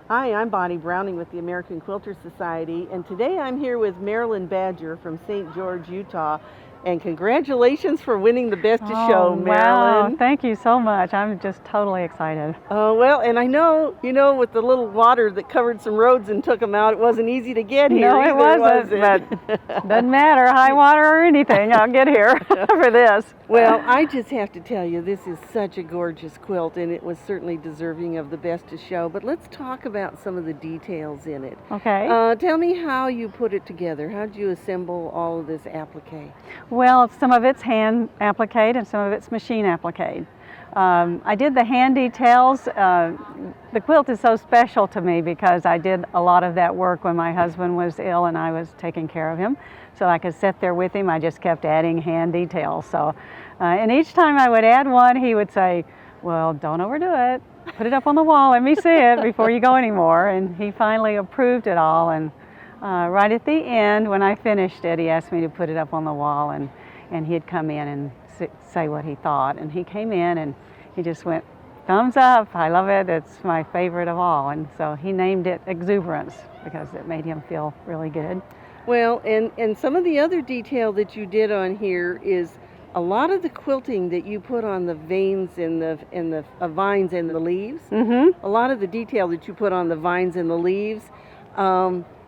Hi, I'm Bonnie Browning with the American Quilter Society, and today I'm here with Marilyn Badger from St. George, Utah. And congratulations for winning the Best of Show, Marilyn. Wow, thank you so much. I'm just totally excited. Oh, well, and I know, with the little water that covered some roads and took them out, it wasn't easy to get here. No, it wasn't, but doesn't matter, high water or anything, I'll get here for this. Well, I just have to tell you, this is such a gorgeous quilt, and it was certainly deserving of the Best of Show. But let's talk about some of the details in it. Okay. Tell me how you put it together. How did you assemble all of this applique? Well, some of it's hand appliqued and some of it's machine appliqued. I did the hand details. The quilt is so special to me because I did a lot of that work when my husband was ill and I was taking care of him. So I could sit there with him. I just kept adding hand details. So, and each time I would add one, he would say, well, don't overdo it. Put it up on the wall, let me see it before you go anymore. And he finally approved it all. And right at the end, when I finished it, he asked me to put it up on the wall, and he'd come in and say what he thought. And he came in and he just went, thumbs up, I love it, it's my favorite of all. And so he named it Exuberance because it made him feel really good. Well, and some of the other detail that you did on here is a lot of the quilting that you put on the veins and the vines and the leaves. Mm-hmm. A lot of the detail that you put on the vines and the leaves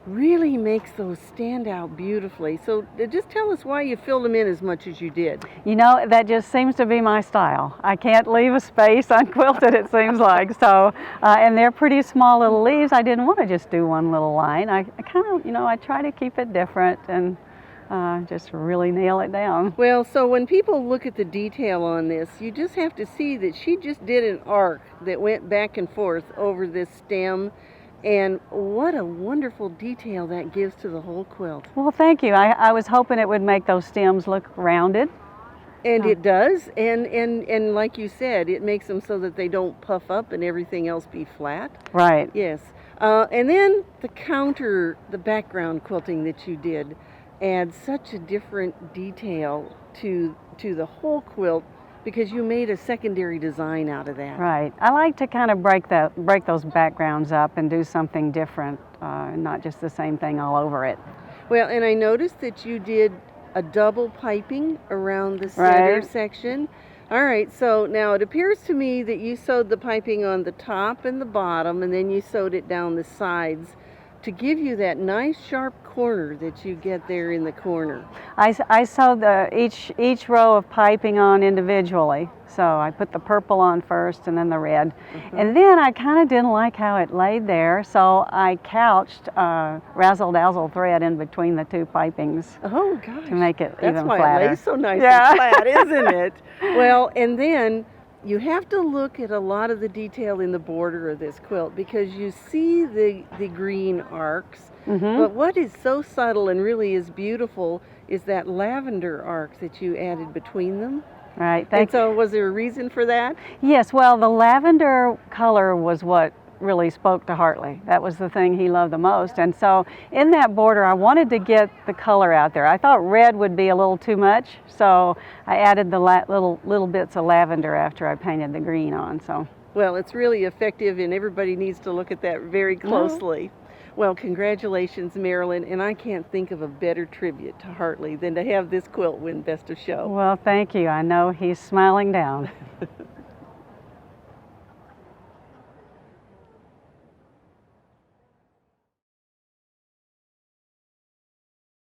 really makes those stand out beautifully. So just tell us why you filled them in as much as you did. You know, that just seems to be my style. I can't leave a space unquilted, it seems like. So, and they're pretty small little leaves. I didn't want to just do one little line. I kind of, I try to keep it different and just really nail it down. Well, so when people look at the detail on this, you just have to see that she just did an arc that went back and forth over this stem. And what a wonderful detail that gives to the whole quilt. Well, thank you. I was hoping it would make those stems look rounded. And it does. And like you said, it makes them so that they don't puff up and everything else be flat. Right. Yes. And then the background quilting that you did adds such a different detail to the whole quilt, because you made a secondary design out of that. Right. I like to kind of break those backgrounds up and do something different, not just the same thing all over it. Well, and I noticed that you did a double piping around the center section. All right, so now it appears to me that you sewed the piping on the top and the bottom, and then you sewed it down the sides to give you that nice sharp corner that you get there in the corner. I sewed each row of piping on individually. So I put the purple on first and then the red. And then I kind of didn't like how it laid there, so I couched razzle-dazzle thread in between the two pipings. Oh gosh. To make it even flatter. That's why it lays so nice and flat, isn't it? Well, and then you have to look at a lot of the detail in the border of this quilt, because you see the green arcs, but what is so subtle and really is beautiful is that lavender arc that you added between them. Right. And so was there a reason for that? Yes, well, the lavender color was what really spoke to Hartley. That was the thing he loved the most. And so in that border, I wanted to get the color out there. I thought red would be a little too much, so I added the little bits of lavender after I painted the green on. So. Well, it's really effective, and everybody needs to look at that very closely. Well, congratulations, Marilyn, and I can't think of a better tribute to Hartley than to have this quilt win Best of Show. Well, thank you. I know he's smiling down.